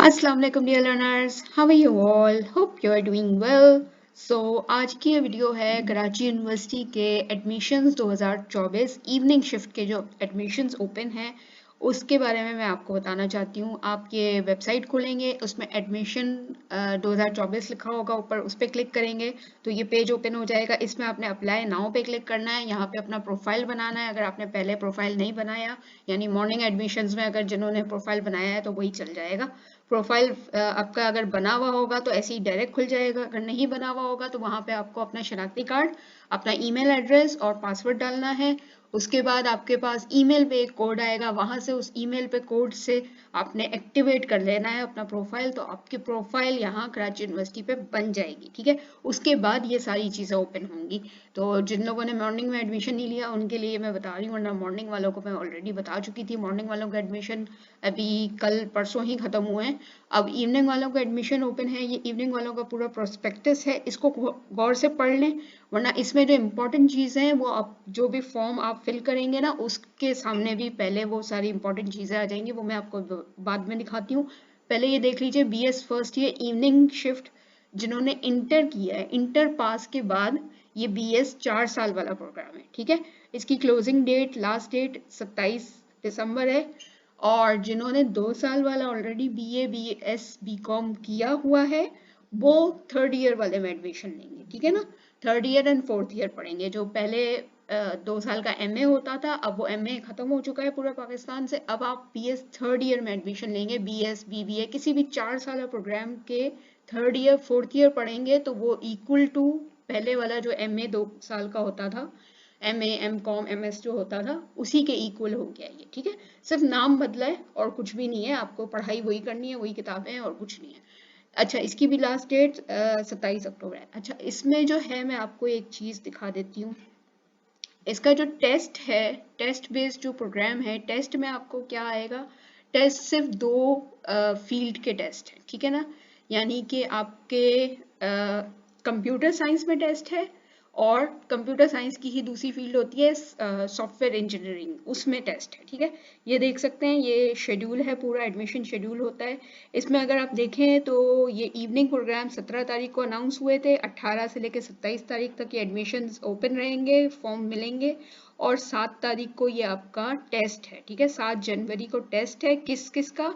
अस्सलाम वालेकुम dear learners, how are you all? Hope you are doing well. So आज की ये वीडियो है कराची यूनिवर्सिटी के एडमिशन्स 2024 इवनिंग शिफ्ट के जो एडमिशन्स ओपन हैं उसके बारे में मैं आपको बताना चाहती हूँ। आप ये वेबसाइट खोलेंगे, उसमें एडमिशन 2024 लिखा होगा ऊपर, उस पर क्लिक करेंगे तो ये पेज ओपन हो जाएगा। इसमें आपने अप्लाई नाउ पे क्लिक करना है, यहाँ पे अपना प्रोफाइल बनाना है। अगर आपने पहले प्रोफाइल नहीं बनाया, यानी मॉर्निंग एडमिशन्स में अगर जिन्होंने प्रोफाइल बनाया है तो वही चल जाएगा। प्रोफाइल आपका अगर बना हुआ होगा तो ऐसे ही डायरेक्ट खुल जाएगा, अगर नहीं बना हुआ होगा तो वहाँ पे आपको अपना शनाख्ती कार्ड, अपना ईमेल एड्रेस और पासवर्ड डालना है। उसके बाद आपके पास ईमेल पे एक कोड आएगा, वहाँ से उस ईमेल पे कोड से आपने एक्टिवेट कर लेना है अपना प्रोफाइल, तो आपकी प्रोफाइल यहाँ कराची यूनिवर्सिटी पे बन जाएगी। ठीक है, उसके बाद ये सारी चीज़ें ओपन होंगी। तो जिन लोगों ने मॉर्निंग में एडमिशन नहीं लिया उनके लिए मैं बता रही हूँ, वरना मॉर्निंग वालों को मैं ऑलरेडी बता चुकी थी। मॉर्निंग वालों का एडमिशन अभी कल परसों ही खत्म हुए हैं। अब इवनिंग वालों का एडमिशन ओपन है। ये इवनिंग वालों का पूरा प्रोस्पेक्टस है, इसको गौर से पढ़ लें, वरना इसमें जो इम्पोर्टेंट चीज़ें हैं वो आप जो भी फॉर्म आप फिल करेंगे ना उसके सामने भी पहले वो सारी इंपॉर्टेंट चीज़ें आ जाएंगी, वो मैं आपको बाद में दिखाती हूँ। पहले ये देख लीजिए, BS first year evening shift जिन्होंने इंटर किया है, इंटर पास के बाद ये BS 4 साल वाला प्रोग्राम है। ठीक है, इसकी क्लोजिंग डेट, लास्ट डेट 27 दिसंबर है। और जिन्होंने 2 साल वाला ऑलरेडी BA BS BCom किया हुआ है वो थर्ड ईयर वाले में एडमिशन लेंगे। ठीक है ना, third year and fourth year पढ़ेंगे। जो पहले 2 साल का MA होता था, अब वो MA खत्म हो चुका है पूरा पाकिस्तान से। अब आप BS थर्ड ईयर में एडमिशन लेंगे, BS BBA किसी भी 4 साल प्रोग्राम के थर्ड ईयर फोर्थ ईयर पढ़ेंगे तो वो इक्वल टू पहले वाला जो MA 2 साल का होता था, MA MCom MS जो होता था उसी के इक्वल हो गया ये। ठीक है, सिर्फ नाम बदला है और कुछ भी नहीं है, आपको पढ़ाई वही करनी है, वही किताबें हैं और कुछ नहीं है। अच्छा, इसकी भी लास्ट डेट 27 अक्टूबर है। अच्छा, इसमें जो है मैं आपको एक चीज़ दिखा देती हूँ। इसका जो टेस्ट है, टेस्ट बेस्ड जो प्रोग्राम है, टेस्ट में आपको क्या आएगा, टेस्ट सिर्फ 2 फील्ड के टेस्ट हैं। ठीक है ना, यानी कि आपके कंप्यूटर साइंस में टेस्ट है और कंप्यूटर साइंस की ही दूसरी फील्ड होती है सॉफ्टवेयर इंजीनियरिंग, उसमें टेस्ट है। ठीक है, ये देख सकते हैं, ये शेड्यूल है, पूरा एडमिशन शेड्यूल होता है। इसमें अगर आप देखें तो ये इवनिंग प्रोग्राम 17 तारीख को अनाउंस हुए थे, 18 से लेकर 27 तारीख तक ये एडमिशन ओपन रहेंगे, फॉर्म मिलेंगे। और 7 तारीख को ये आपका टेस्ट है। ठीक है, 7 जनवरी को टेस्ट है। किस किस का?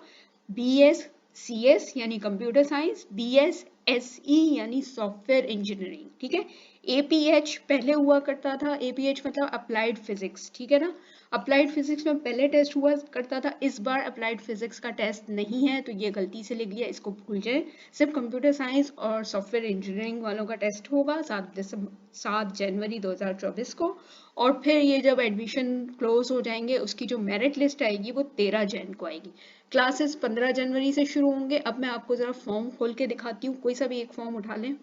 BS CS यानी कंप्यूटर साइंस, BS SE यानी सॉफ्टवेयर इंजीनियरिंग। ठीक है, APH पहले हुआ करता था, APH मतलब अप्लाइड फिजिक्स। ठीक है ना, अप्लाइड फिजिक्स में पहले टेस्ट हुआ करता था, इस बार अप्लाइड फिजिक्स का टेस्ट नहीं है, तो ये गलती से लिख लिया, इसको भूल जाए। सिर्फ कंप्यूटर साइंस और सॉफ्टवेयर इंजीनियरिंग वालों का टेस्ट होगा 7 जनवरी 2024 को। और फिर ये जब एडमिशन क्लोज हो जाएंगे उसकी जो मेरिट लिस्ट आएगी वो 13 जन को आएगी। क्लासेस 15 जनवरी से शुरू होंगे। अब मैं आपको ज़रा फॉर्म खोल के दिखाती हूँ, कोई सा भी एक फॉर्म उठा लें।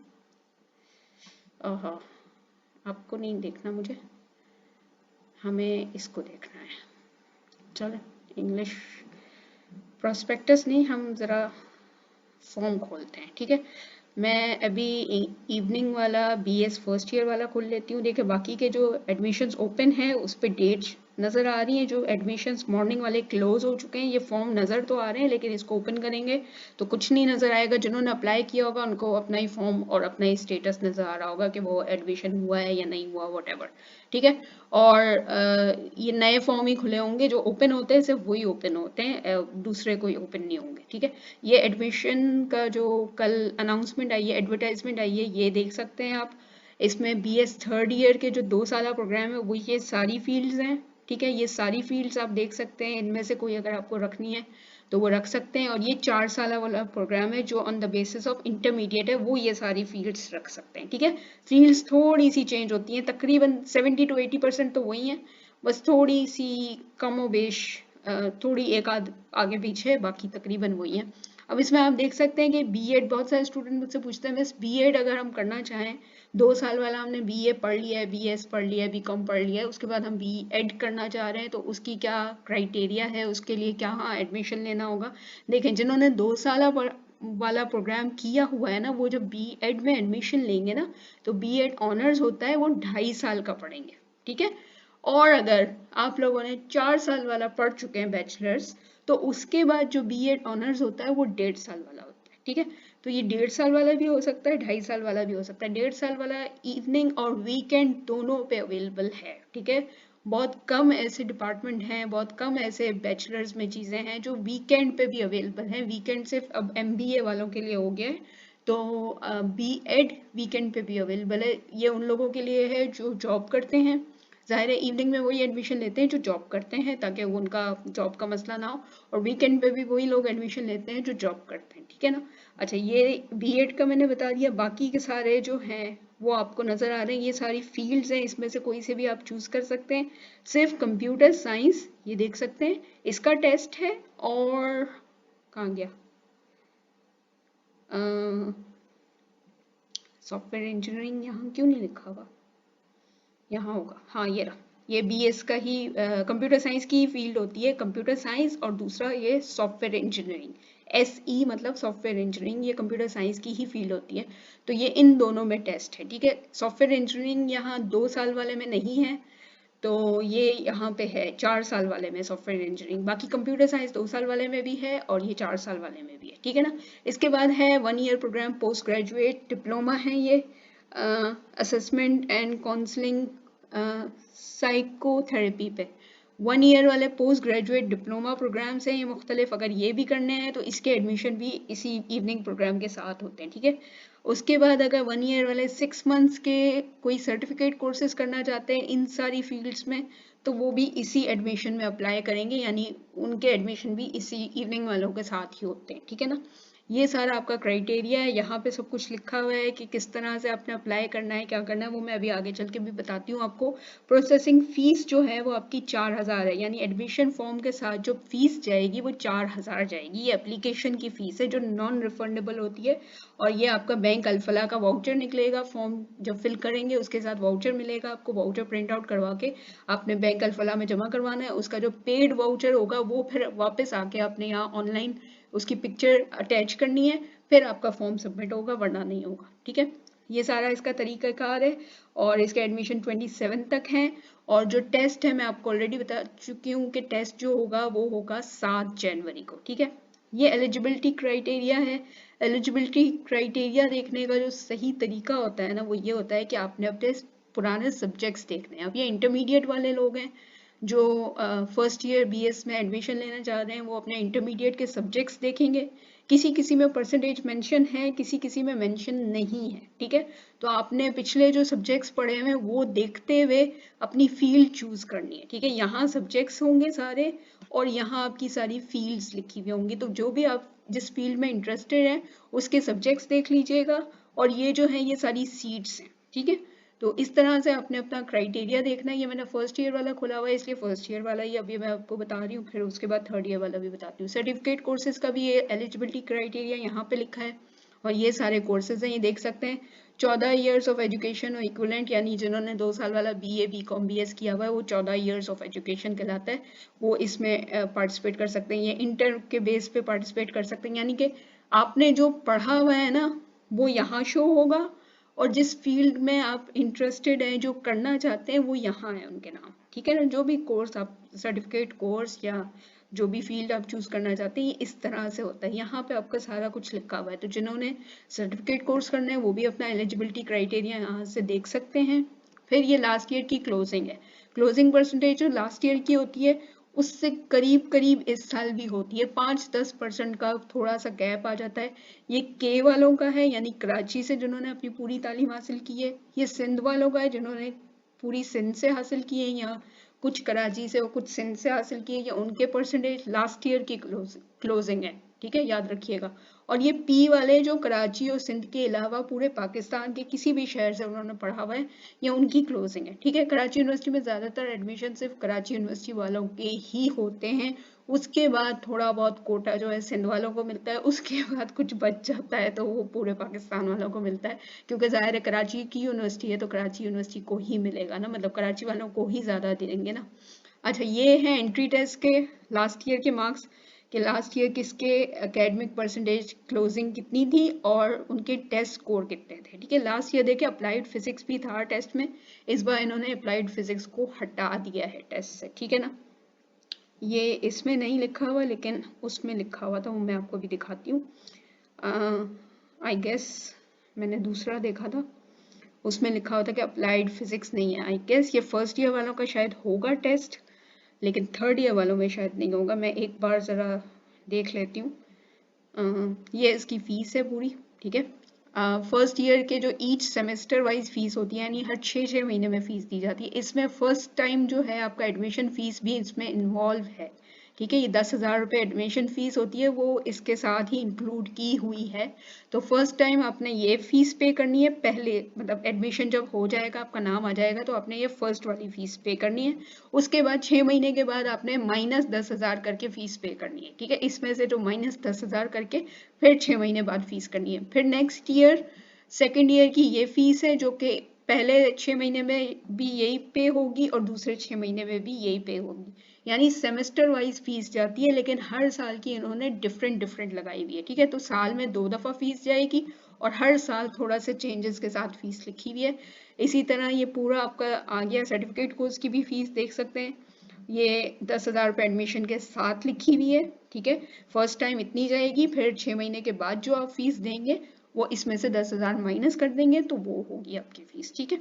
आपको नहीं देखना मुझे, हमें इसको देखना है। चलो, इंग्लिश प्रोस्पेक्टस नहीं, हम ज़रा फॉर्म खोलते हैं। ठीक है, मैं अभी इवनिंग वाला BS फर्स्ट ईयर वाला खोल लेती हूँ। देखिए, बाकी के जो एडमिशन्स ओपन है उस पर डेट्स नज़र आ रही हैं, जो एडमिशन्स मॉर्निंग वाले क्लोज हो चुके हैं। ये फॉर्म नज़र तो आ रहे हैं लेकिन इसको ओपन करेंगे तो कुछ नहीं नज़र आएगा। जिन्होंने अप्लाई किया होगा उनको अपना ही फॉर्म और अपना ही स्टेटस नज़र आ रहा होगा कि वो एडमिशन हुआ है या नहीं हुआ, वॉट। ठीक है, और ये नए फॉर्म ही खुले होंगे, जो ओपन होते हैं सिर्फ वही ओपन होते हैं, दूसरे कोई ओपन नहीं होंगे। ठीक है, ये एडमिशन का जो कल अनाउंसमेंट आई है, एडवर्टाइजमेंट आई है, ये देख सकते हैं आप। इसमें BS थर्ड ईयर के जो 2 साल प्रोग्राम है वो ये सारी फील्ड्स हैं। ठीक है, ये सारी फील्ड्स आप देख सकते हैं, इनमें से कोई अगर आपको रखनी है तो वो रख सकते हैं। और ये 4 साल वाला प्रोग्राम है जो on the basis of intermediate है, वो ये सारी फील्ड्स रख सकते हैं। ठीक है, फील्ड्स थोड़ी सी चेंज होती हैं, तकरीबन 70 to 80% तो वही है, बस थोड़ी सी कम व बेश, थोड़ी एक आध आगे पीछे, बाकी तकरीबन वही है। अब इसमें आप देख सकते हैं कि B.Ed, बहुत सारे स्टूडेंट मुझसे पूछते हैं बस B.Ed अगर हम करना चाहें, 2 साल वाला हमने BA पढ़ लिया है, BS पढ़ लिया है, BCom पढ़ लिया है, उसके बाद हम B.Ed करना चाह रहे हैं तो उसकी क्या क्राइटेरिया है, उसके लिए क्या एडमिशन लेना होगा। देखें, जिन्होंने 2 साल वाला प्रोग्राम किया हुआ है ना, वो जब B.Ed में एडमिशन लेंगे ना तो B.Ed ऑनर्स होता है वो 2.5 साल का पढ़ेंगे। ठीक है, और अगर आप लोगों ने 4 साल वाला पढ़ चुके हैं बैचलर्स, तो उसके बाद जो बीएड ऑनर्स होता है वो 1.5 साल वाला होता है, ठीक है। तो ये 1.5 साल वाला भी हो सकता है, 2.5 साल वाला भी हो सकता है। 1.5 साल वाला इवनिंग और वीकेंड दोनों पे अवेलेबल है, ठीक है। बहुत कम ऐसे डिपार्टमेंट हैं, बहुत कम ऐसे बैचलर्स में चीज़ें हैं जो वीकेंड पे भी अवेलेबल हैं। वीकेंड सिर्फ अब एमबीए वालों के लिए हो गया है, तो बीएड वीकेंड पे भी अवेलेबल है। ये उन लोगों के लिए है जो जॉब करते हैं। ज़ाहिर है इवनिंग में वही एडमिशन लेते हैं जो जॉब करते हैं, ताकि वो उनका जॉब का मसला ना हो, और वीकेंड पे भी वही लोग एडमिशन लेते हैं जो जॉब करते हैं, ठीक है ना। अच्छा, ये बीएड का मैंने बता दिया। बाकी के सारे जो हैं वो आपको नज़र आ रहे हैं, ये सारी फील्ड्स हैं, इसमें से कोई से भी आप चूज़ कर सकते हैं। सिर्फ कंप्यूटर साइंस ये देख सकते हैं, इसका टेस्ट है। और कहाँ गया, सॉफ्टवेयर इंजीनियरिंग यहाँ क्यों नहीं लिखा हुआ, यहाँ होगा, हाँ ये रहा। ये बीएस का ही कंप्यूटर साइंस की फील्ड होती है, कंप्यूटर साइंस, और दूसरा ये सॉफ्टवेयर इंजीनियरिंग। एसई मतलब सॉफ्टवेयर इंजीनियरिंग, ये कंप्यूटर साइंस की ही फील्ड होती है। तो ये इन दोनों में टेस्ट है, ठीक है। सॉफ्टवेयर इंजीनियरिंग यहाँ 2 साल वाले में नहीं है, तो ये यहाँ पे है 4 साल वाले में सॉफ्टवेयर इंजीनियरिंग। बाकी कंप्यूटर साइंस 2 साल वाले में भी है और ये 4 साल वाले में भी है, ठीक है ना। इसके बाद है 1 year programme post graduate diploma है ये, असेसमेंट एंड काउंसलिंग साइकोथेरेपी पे 1 ईयर वाले पोस्ट ग्रेजुएट डिप्लोमा प्रोग्राम्स हैं ये मुख्तलिफ। अगर ये भी करने हैं तो इसके एडमिशन भी इसी इवनिंग प्रोग्राम के साथ होते हैं, ठीक है। उसके बाद अगर 1 ईयर वाले 6 मंथ्स के कोई सर्टिफिकेट कोर्सेज करना चाहते हैं इन सारी फील्ड्स में, तो वो भी इसी एडमिशन में अप्लाई करेंगे, यानी उनके एडमिशन भी इसी इवनिंग वालों के साथ ही होते हैं, ठीक है ना। ये सारा आपका क्राइटेरिया है, यहाँ पे सब कुछ लिखा हुआ है कि किस तरह से आपने अप्लाई करना है, क्या करना है, वो मैं अभी आगे चल के भी बताती हूँ आपको। प्रोसेसिंग फीस जो है वो आपकी 4,000 है, यानी एडमिशन फॉर्म के साथ जो फीस जाएगी वो 4,000 जाएगी। ये एप्लीकेशन की फीस है जो नॉन रिफंडेबल होती है, और ये आपका बैंक अल्फला का वाउचर निकलेगा। फॉर्म जब फिल करेंगे उसके साथ वाउचर मिलेगा आपको, वाउचर प्रिंट आउट करवा के आपने बैंक अल्फला में जमा करवाना है। उसका जो पेड वाउचर होगा वो फिर वापस आके आपने यहाँ ऑनलाइन उसकी पिक्चर अटैच करनी है, फिर आपका फॉर्म सबमिट होगा, वरना नहीं होगा, ठीक है। ये सारा इसका तरीकाकार है, और इसका एडमिशन 27 तक है। और जो टेस्ट है मैं आपको ऑलरेडी बता चुकी हूँ कि टेस्ट जो होगा वो होगा 7 जनवरी को, ठीक है। ये एलिजिबिलिटी क्राइटेरिया है। एलिजिबिलिटी क्राइटेरिया देखने का जो सही तरीका होता है ना, वो ये होता है कि आपने अपने पुराने सब्जेक्ट्स देखने हैं। अब ये इंटरमीडिएट वाले लोग हैं जो फर्स्ट ईयर बीएस में एडमिशन लेना चाह रहे हैं, वो अपने इंटरमीडिएट के सब्जेक्ट्स देखेंगे। किसी किसी में परसेंटेज मेंशन है, किसी किसी में मेंशन नहीं है, ठीक है। तो आपने पिछले जो सब्जेक्ट्स पढ़े हुए हैं वो देखते हुए अपनी फील्ड चूज करनी है, ठीक है। यहाँ सब्जेक्ट्स होंगे सारे, और यहाँ आपकी सारी फील्ड्स लिखी हुई होंगी। तो जो भी आप जिस फील्ड में इंटरेस्टेड हैं उसके सब्जेक्ट्स देख लीजिएगा, और ये जो है ये सारी सीट्स हैं, ठीक है। तो इस तरह से आपने अपना क्राइटेरिया देखना है। ये मैंने फर्स्ट ईयर वाला खोला हुआ है इसलिए फर्स्ट ईयर वाला ही अभी मैं आपको बता रही हूँ, फिर उसके बाद थर्ड ईयर वाला भी बताती हूँ। सर्टिफिकेट कोर्सेज का भी ये एलिजिबिलिटी क्राइटेरिया यहाँ पे लिखा है, और ये सारे कोर्सेज हैं, ये देख सकते हैं। 14 ईयर्स ऑफ एजुकेशन और इक्विवेलेंट, यानी जिन्होंने 2 साल वाला बीए बीकॉम बीएस किया हुआ है वो 14 ईयर्स ऑफ एजुकेशन कहलाता है, वो इसमें पार्टिसिपेट कर सकते हैं। ये इंटर के बेस पे पार्टिसिपेट कर सकते हैं, यानी कि आपने जो पढ़ा हुआ है ना वो यहाँ शो होगा, और जिस फील्ड में आप इंटरेस्टेड हैं जो करना चाहते हैं वो यहाँ है उनके नाम, ठीक है ना। जो भी कोर्स आप सर्टिफिकेट कोर्स या जो भी फील्ड आप चूज करना चाहते हैं इस तरह से होता है। यहाँ पे आपका सारा कुछ लिखा हुआ है, तो जिन्होंने सर्टिफिकेट कोर्स करना है वो भी अपना एलिजिबिलिटी क्राइटेरिया यहाँ से देख सकते हैं। फिर ये लास्ट ईयर की क्लोजिंग है। क्लोजिंग परसेंटेज जो लास्ट ईयर की होती है उससे करीब करीब इस साल भी होती है, 5-10% का थोड़ा सा गैप आ जाता है। ये के वालों का है, यानी कराची से जिन्होंने अपनी पूरी तालीम हासिल की है। ये सिंध वालों का है जिन्होंने पूरी सिंध से हासिल की है, या कुछ कराची से और कुछ सिंध से हासिल की है, या उनके परसेंटेज लास्ट ईयर की क्लोजिंग है, ठीक है, याद रखिएगा। और ये पी वाले जो कराची और सिंध के अलावा पूरे पाकिस्तान के किसी भी शहर से उन्होंने पढ़ा हुआ है, ये उनकी क्लोजिंग है, ठीक है। कराची यूनिवर्सिटी में ज़्यादातर एडमिशन सिर्फ कराची यूनिवर्सिटी वालों के ही होते हैं। उसके बाद थोड़ा बहुत कोटा जो है सिंध वालों को मिलता है, उसके बाद कुछ बच जाता है तो वो पूरे पाकिस्तान वालों को मिलता है, क्योंकि ज़ाहिर है कराची की यूनिवर्सिटी है तो कराची यूनिवर्सिटी को ही मिलेगा ना, मतलब कराची वालों को ही ज़्यादा देंगे ना। अच्छा, ये है एंट्री टेस्ट के लास्ट ईयर के मार्क्स। कि लास्ट ईयर किसके एकेडमिक परसेंटेज क्लोजिंग कितनी थी और उनके टेस्ट स्कोर कितने थे। ठीक है, लास्ट ईयर देखिए अप्लाइड फिजिक्स भी था टेस्ट में, इस बार इन्होंने अप्लाइड फिजिक्स को हटा दिया है टेस्ट से। ठीक है ना, ये इसमें नहीं लिखा हुआ लेकिन उसमें लिखा हुआ था, वो मैं आपको भी दिखाती हूँ। आई गेस मैंने दूसरा देखा था, उसमें लिखा होता कि अप्लाइड फिजिक्स नहीं है। आई गेस ये फर्स्ट ईयर वालों का शायद होगा टेस्ट, लेकिन थर्ड ईयर वालों में शायद नहीं होगा। मैं एक बार ज़रा देख लेती हूँ। ये इसकी फ़ीस है पूरी। ठीक है, फर्स्ट ईयर के जो ईच सेमेस्टर वाइज फीस होती है, यानी हर 6 महीने में फ़ीस दी जाती है। इसमें फर्स्ट टाइम जो है आपका एडमिशन फ़ीस भी इसमें इन्वॉल्व है। ठीक है, ये 10,000 रुपये एडमिशन फ़ीस होती है, वो इसके साथ ही इंक्लूड की हुई है। तो फर्स्ट टाइम आपने ये फ़ीस पे करनी है पहले, मतलब एडमिशन जब हो जाएगा, आपका नाम आ जाएगा, तो आपने ये फर्स्ट वाली फ़ीस पे करनी है। उसके बाद 6 महीने के बाद आपने -10,000 करके फ़ीस पे करनी है। ठीक है, इसमें से जो -10,000 करके फिर 6 महीने बाद फ़ीस करनी है। फिर नेक्स्ट ईयर सेकेंड ईयर की ये फ़ीस है, जो कि पहले 6 महीने में भी यही पे होगी और दूसरे 6 महीने में भी यही पे होगी। यानी सेमेस्टर वाइज फीस जाती है, लेकिन हर साल की इन्होंने डिफरेंट लगाई हुई है। ठीक है, तो साल में 2 दफ़ा फीस जाएगी और हर साल थोड़ा से चेंजेस के साथ फीस लिखी हुई है। इसी तरह ये पूरा आपका आ गया। सर्टिफिकेट कोर्स की भी फीस देख सकते हैं, ये 10,000 रुपये एडमिशन के साथ लिखी हुई है। ठीक है, फर्स्ट टाइम इतनी जाएगी, फिर 6 महीने के बाद जो आप फीस देंगे वो इसमें से 10,000 माइनस कर देंगे, तो वो होगी आपकी फीस। ठीक है,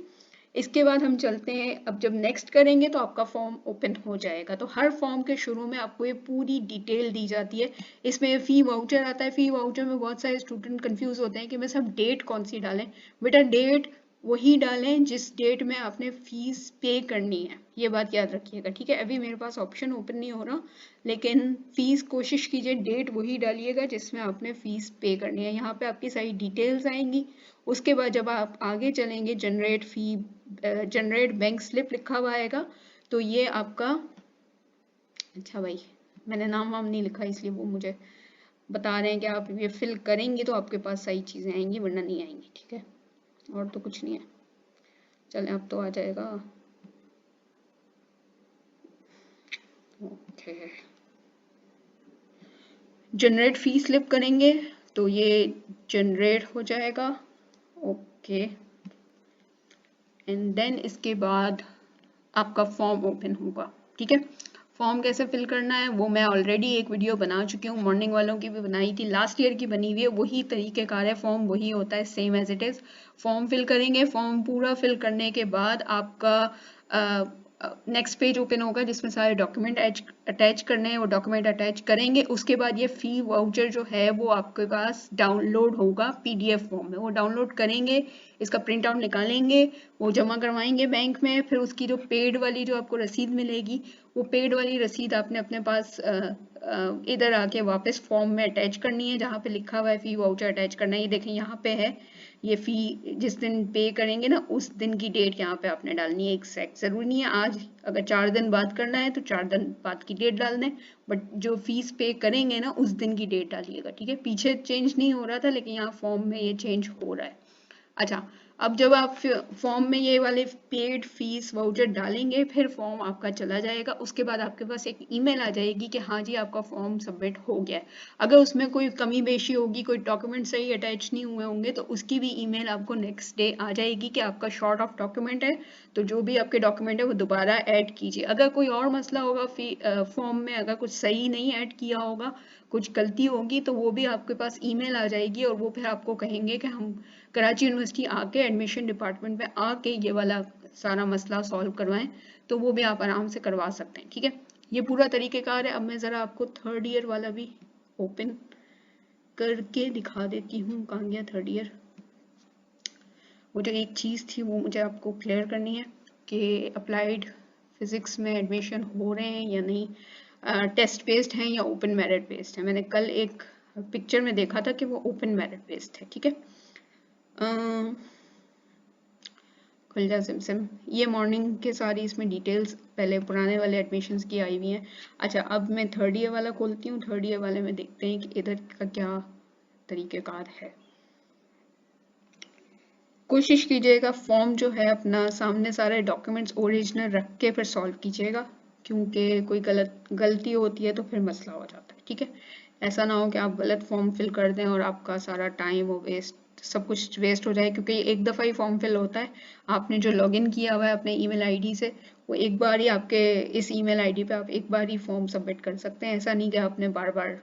इसके बाद हम चलते हैं, अब जब नेक्स्ट करेंगे तो आपका फॉर्म ओपन हो जाएगा। तो हर फॉर्म के शुरू में आपको ये पूरी डिटेल दी जाती है। इसमें फ़ी वाउचर आता है। फ़ी वाउचर में बहुत सारे स्टूडेंट कंफ्यूज होते हैं कि मैं सब डेट कौन सी डालें। बेटा डेट वही डालें जिस डेट में आपने फीस पे करनी है, ये बात याद रखिएगा। ठीक है, अभी मेरे पास ऑप्शन ओपन नहीं हो रहा, लेकिन फीस कोशिश कीजिए डेट वही डालिएगा जिसमें आपने फीस पे करनी है। यहाँ पे आपकी सारी डिटेल्स आएंगी। उसके बाद जब आप आगे चलेंगे, जनरेट बैंक स्लिप लिखा हुआ आएगा, तो ये आपका, अच्छा भाई मैंने नाम वाम नहीं लिखा इसलिए वो मुझे बता रहे हैं कि आप ये फिल करेंगे तो आपके पास सही चीज़ें आएंगी, वरना नहीं आएंगी। ठीक है, और तो कुछ नहीं है। चलें, अब तो आ जाएगा। ओके, जनरेट फी स्लिप करेंगे तो ये जनरेट हो जाएगा। ओके, एंड देन इसके बाद आपका फॉर्म ओपन होगा। ठीक है, फॉर्म कैसे फिल करना है वो मैं ऑलरेडी एक वीडियो बना चुकी हूँ, मॉर्निंग वालों की भी बनाई थी, लास्ट ईयर की बनी हुई है। वही तरीक़ेकार है, फॉर्म वही होता है, same as it is. Form fill करेंगे, फॉर्म पूरा फिल करने के बाद आपका नेक्स्ट पेज ओपन होगा जिसमें सारे डॉक्यूमेंट अटैच करने हैं, वो डॉक्यूमेंट अटैच करेंगे। उसके बाद ये फ़ी वाउचर जो है वो आपके पास डाउनलोड होगा PDF फॉर्म में, वो डाउनलोड करेंगे, इसका प्रिंट आउट निकालेंगे, वो जमा करवाएंगे बैंक में। फिर उसकी जो पेड वाली जो आपको रसीद मिलेगी, वो पेड वाली रसीद आपने अपने पास इधर आके वापस फॉर्म में अटैच करनी है, जहाँ पे लिखा हुआ है फ़ी वाउचर अटैच करना है। ये देखें यहाँ पे है, ये फ़ी जिस दिन पे करेंगे ना उस दिन की डेट यहाँ पे आपने डालनी है एग्जैक्ट। ज़रूरी नहीं है आज, अगर 4 दिन बाद करना है तो 4 दिन बाद की डेट डाल दें, बट जो फीस पे करेंगे ना उस दिन की डेट डालिएगा। ठीक है, पीछे चेंज नहीं हो रहा था लेकिन यहाँ फॉर्म में ये चेंज हो रहा है। अच्छा, अब जब आप फॉर्म में ये वाले पेड फीस वाउचर डालेंगे, फिर फॉर्म आपका चला जाएगा। उसके बाद आपके पास एक ईमेल आ जाएगी कि हाँ जी आपका फॉर्म सबमिट हो गया है। अगर उसमें कोई कमी बेशी होगी, कोई डॉक्यूमेंट सही अटैच नहीं हुए होंगे, तो उसकी भी ईमेल आपको नेक्स्ट डे आ जाएगी कि आपका शॉर्ट ऑफ डॉक्यूमेंट है, तो जो भी आपके डॉक्यूमेंट है वो दोबारा ऐड कीजिए। अगर कोई और मसला होगा फॉर्म में, अगर कुछ सही नहीं ऐड किया होगा, कुछ गलती होगी, तो वो भी आपके पास ईमेल आ जाएगी और वो फिर आपको कहेंगे कि हम कराची यूनिवर्सिटी आके एडमिशन डिपार्टमेंट में आके ये वाला सारा मसला सॉल्व करवाएं, तो वो भी आप आराम से करवा सकते हैं। ठीक है, ये पूरा तरीक़ेकार है। अब मैं ज़रा आपको थर्ड ईयर वाला भी ओपन करके दिखा देती हूँ। कहाँ गया थर्ड ईयर? वो जो एक चीज़ थी वो मुझे आपको क्लियर करनी है कि अप्लाइड फिज़िक्स में एडमिशन हो रहे हैं या नहीं, टेस्ट बेस्ड हैं या ओपन मेरिट बेस्ड है। मैंने कल एक पिक्चर में देखा था कि वो ओपन मेरिट बेस्ड है। ठीक है, खुलजा सिमसिम, ये मॉर्निंग के सारी इसमें डिटेल्स पहले पुराने वाले एडमिशन्स की आई हुई हैं। अच्छा, अब मैं थर्ड ईयर वाला खोलती हूँ। थर्ड ईयर वाले में देखते हैं कि इधर का क्या तरीक़ेकार है। कोशिश कीजिएगा फॉर्म जो है अपना सामने सारे डॉक्यूमेंट्स ओरिजिनल रख के फिर सॉल्व कीजिएगा, क्योंकि कोई गलती होती है तो फिर मसला हो जाता है। ठीक है। ऐसा ना हो कि आप गलत फॉर्म फिल कर दें और आपका सारा टाइम वो वेस्ट, सब कुछ वेस्ट हो जाए, क्योंकि एक दफ़ा ही फॉर्म फिल होता है। आपने जो लॉगिन किया हुआ है अपने ईमेल आईडी से, वो एक बार ही आपके इस ईमेल आईडी पे आप एक बार ही फॉर्म सबमिट कर सकते हैं। ऐसा नहीं कि आपने बार बार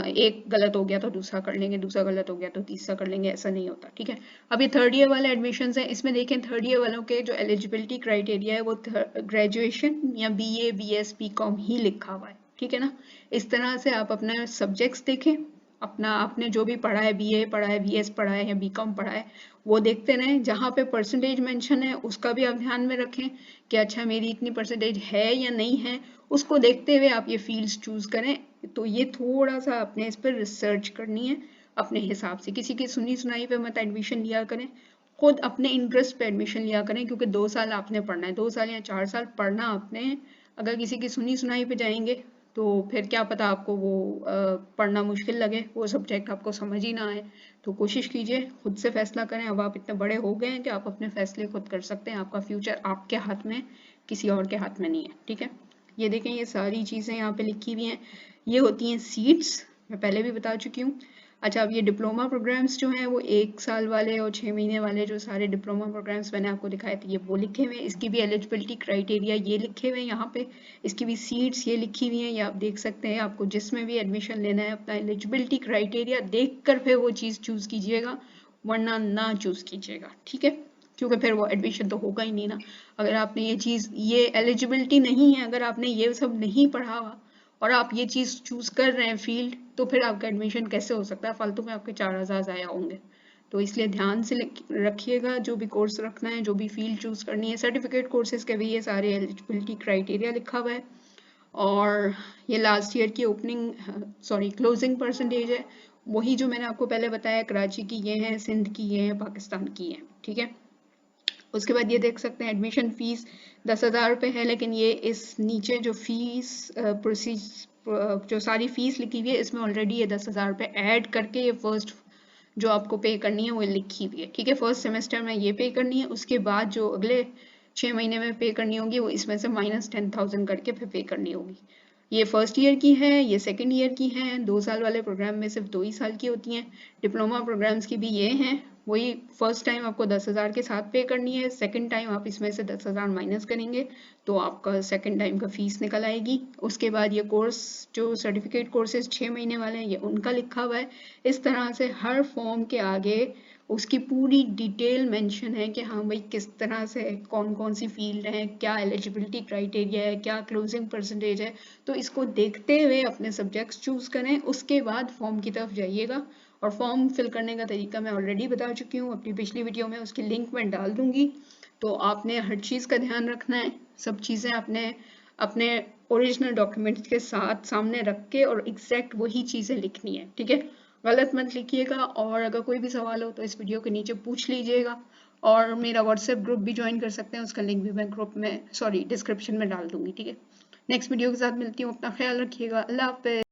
एक गलत हो गया तो दूसरा कर लेंगे, दूसरा गलत हो गया तो तीसरा कर लेंगे, ऐसा नहीं होता। ठीक है। अब ये थर्ड ईयर वाले एडमिशन्स हैं, इसमें देखें थर्ड ईयर वालों के जो एलिजिबिलिटी क्राइटेरिया है वो ग्रेजुएशन या बीए, बीएस, बीकॉम ही लिखा हुआ है। ठीक है ना। इस तरह से आप अपना सब्जेक्ट्स देखें, अपना आपने जो भी पढ़ा है, बीए पढ़ा है, बीएस पढ़ा है या बीकॉम पढ़ा है, वो देखते रहें। जहाँ पे परसेंटेज मेंशन है उसका भी आप ध्यान में रखें कि अच्छा मेरी इतनी परसेंटेज है या नहीं है, उसको देखते हुए आप ये फील्ड्स चूज करें। तो ये थोड़ा सा अपने इस पर रिसर्च करनी है अपने हिसाब से, किसी की सुनी सुनाई पे मत एडमिशन लिया करें, खुद अपने इंटरेस्ट पे एडमिशन लिया करें, क्योंकि 2 साल आपने पढ़ना है, 2 साल या 4 साल पढ़ना आपने। अगर किसी की सुनी सुनाई पे जाएंगे तो फिर क्या पता आपको वो पढ़ना मुश्किल लगे, वो सब्जेक्ट आपको समझ ही ना आए। तो कोशिश कीजिए खुद से फैसला करें। अब आप इतने बड़े हो गए हैं कि आप अपने फैसले खुद कर सकते हैं, आपका फ्यूचर आपके हाथ में, किसी और के हाथ में नहीं है। ठीक है। ये देखें, ये सारी चीज़ें यहाँ पे लिखी हुई हैं, ये होती हैं सीट्स, मैं पहले भी बता चुकी हूँ। अच्छा, अब ये डिप्लोमा प्रोग्राम्स जो हैं वो 1 साल वाले और 6 महीने वाले जो सारे डिप्लोमा प्रोग्राम्स मैंने आपको दिखाए थे, ये वो लिखे हुए हैं। इसकी भी एलिजिबिलिटी क्राइटेरिया ये लिखे हुए हैं यहाँ पे, इसकी भी सीट्स ये लिखी हुई हैं, ये आप देख सकते हैं। आपको जिसमें भी एडमिशन लेना है अपना एलिजिबिलिटी क्राइटेरिया देख कर फिर वो चीज़ चूज़ कीजिएगा, वरना ना चूज़ कीजिएगा। ठीक है। क्योंकि फिर वो एडमिशन तो होगा ही नहीं ना। अगर आपने ये चीज़, ये एलिजिबिलिटी नहीं है, अगर आपने ये सब नहीं पढ़ा हुआ और आप ये चीज़ चूज़ कर रहे हैं फील्ड, तो फिर आपका एडमिशन कैसे हो सकता है? फालतू में आपके 4,000 ज़ाया होंगे। तो इसलिए ध्यान से रखिएगा, जो भी कोर्स रखना है, जो भी फील्ड चूज़ करनी है। सर्टिफिकेट कोर्सेज के भी ये सारे एलिजिबिलिटी क्राइटेरिया लिखा हुआ है। और ये लास्ट ईयर की ओपनिंग, सॉरी क्लोजिंग परसेंटेज है, वही जो मैंने आपको पहले बताया, कराची की ये है, सिंध की ये है, पाकिस्तान की है। ठीक है। उसके बाद ये देख सकते हैं एडमिशन फीस 10,000 रुपये है, लेकिन ये इस नीचे जो फीस प्रोसीज जो सारी फीस लिखी हुई है, इसमें ऑलरेडी ये 10,000 रुपये ऐड करके ये फर्स्ट जो आपको पे करनी है वो लिखी हुई है। ठीक है। फर्स्ट सेमेस्टर में ये पे करनी है, उसके बाद जो अगले 6 महीने में पे करनी होगी वो इसमें से -10,000 करके फिर पे करनी होगी। ये फर्स्ट ईयर की है, ये सेकंड ईयर की हैं। 2 साल वाले प्रोग्राम में सिर्फ 2 ही साल की होती हैं। डिप्लोमा प्रोग्राम्स की भी ये हैं, वही फर्स्ट टाइम आपको 10,000 के साथ पे करनी है, सेकंड टाइम आप इसमें से 10,000 माइनस करेंगे तो आपका सेकंड टाइम का फीस निकल आएगी। उसके बाद ये कोर्स जो सर्टिफिकेट कोर्सेज 6 महीने वाले हैं, ये उनका लिखा हुआ है। इस तरह से हर फॉर्म के आगे उसकी पूरी डिटेल मेंशन है कि हाँ भाई किस तरह से कौन कौन सी फील्ड है, क्या एलिजिबिलिटी क्राइटेरिया है, क्या क्लोजिंग परसेंटेज है। तो इसको देखते हुए अपने सब्जेक्ट्स चूज करें, उसके बाद फॉर्म की तरफ जाइएगा। और फॉर्म फिल करने का तरीका मैं ऑलरेडी बता चुकी हूँ अपनी पिछली वीडियो में, उसकी लिंक मैं डाल दूंगी। तो आपने हर चीज़ का ध्यान रखना है, सब चीज़ें आपने अपने ओरिजिनल डॉक्यूमेंट्स के साथ सामने रख के और एग्जैक्ट वही चीज़ें लिखनी है। ठीक है। गलत मत लिखिएगा, और अगर कोई भी सवाल हो तो इस वीडियो के नीचे पूछ लीजिएगा। और मेरा व्हाट्सएप ग्रुप भी ज्वाइन कर सकते हैं, उसका लिंक भी मैं ग्रुप में, सॉरी डिस्क्रिप्शन में डाल दूंगी। ठीक है। नेक्स्ट वीडियो के साथ मिलती हूँ, अपना ख्याल रखिएगा। अल्लाह हाफ़िज़।